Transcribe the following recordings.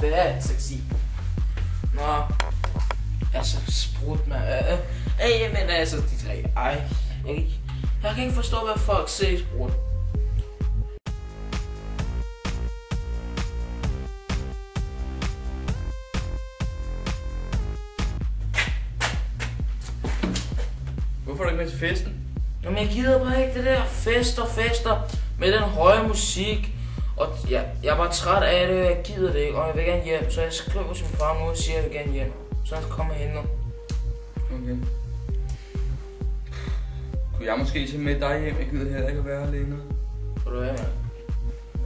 det er sexy. Nå. Altså, sprut mig. Men altså, de tre. Jeg kan ikke forstå, hvad folk ser i sprut. Hvorfor er du ikke med til festen? Jamen, jeg gider bare ikke det der fester med den høje musik. Og jeg er bare træt af det, jeg gider det ikke, og jeg vil gerne hjem. Så jeg skriver til min far nu og siger, at jeg vil gerne hjem. Så han skal komme og hente. Okay. Kunne jeg måske tage med dig hjem? Jeg gider heller ikke at være alene. Ved du hvad, mand?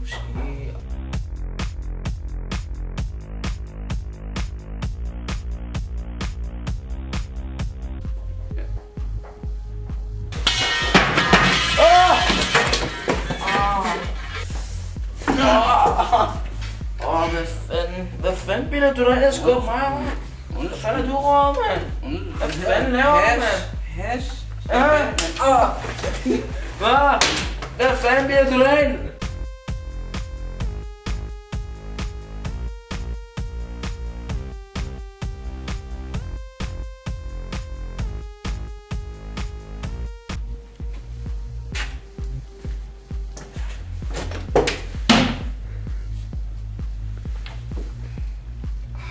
Måske... Hvad fanden bilder du dig ind og skubbe mig, mand? Hvad fanden er du råd, mand? Hvad fanden laver du, mand? Hash. Hvad fanden bilder du dig ind?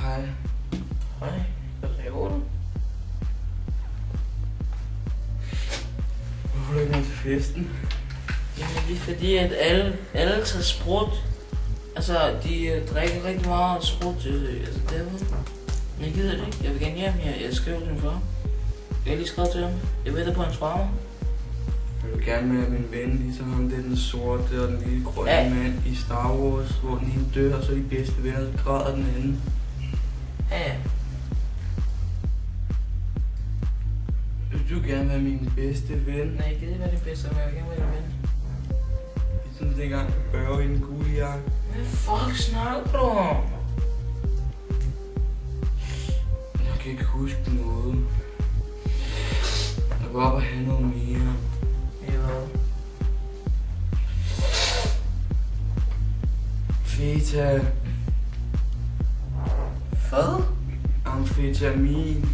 Hej, hvad laver du? Hvorfor er du ikke med til festen? Jamen, det er fordi, at alle tager sprut. Altså, de drikker rigtig meget sprut. Altså, derude. Men jeg gider det ikke. Jeg vil gerne hjem. Jeg skriver til min far. Jeg har lige skrevet til ham. Jeg venter på hans far. Jeg vil gerne med min ven, ligesom ham, det er den sorte og den lille grønne mand i Star Wars, hvor den ene dør, og så de bedste venner, så græder den anden. Ja. Vil du gerne være min bedste ven? Nej, jeg gider ikke være din bedste, men jeg vil gerne være din ven. Ligesom dengang du børger i en gule jakke. Hvad fuck snakker du om? Jeg kan ikke huske noget. Jeg går op og have noget mere. Jo. Feta. Hvad? Amfetamin.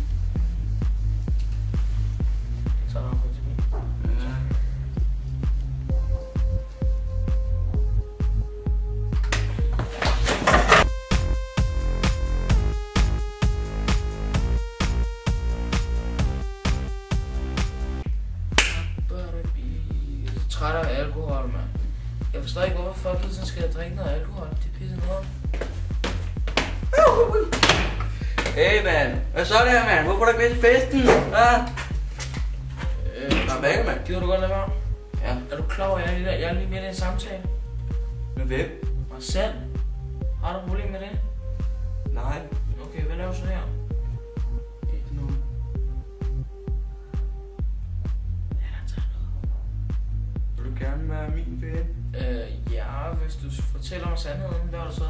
Så er der amfetamin. Ja. Jeg er træt af alkohol, mand. Jeg forstår ikke, hvorfor folk sådan skal drikke noget alkohol. Det er pisse noget. Hey mand, hvad så der mand? Hvorfor er du ikke med til festen? Kom væk mand. Gider du godt lade være? Ja. Er du klar over, jeg er lige midt i en samtale? Med hvem? Mig selv? Har du et problem med det? Nej. Okay, hvad laver du så her? Ikke nu. Ja, der tager noget. Vil du gerne være min ven? Ja, hvis du fortæller mig sandheden, hvad har du så?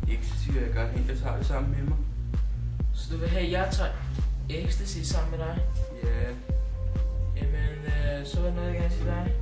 Ikke så siger jeg gerne helt, jeg tager det sammen med mig. Så du vil have, at jeg tager ecstasy sammen med dig? Ja. Jamen, så er der noget, jeg gerne sige dig.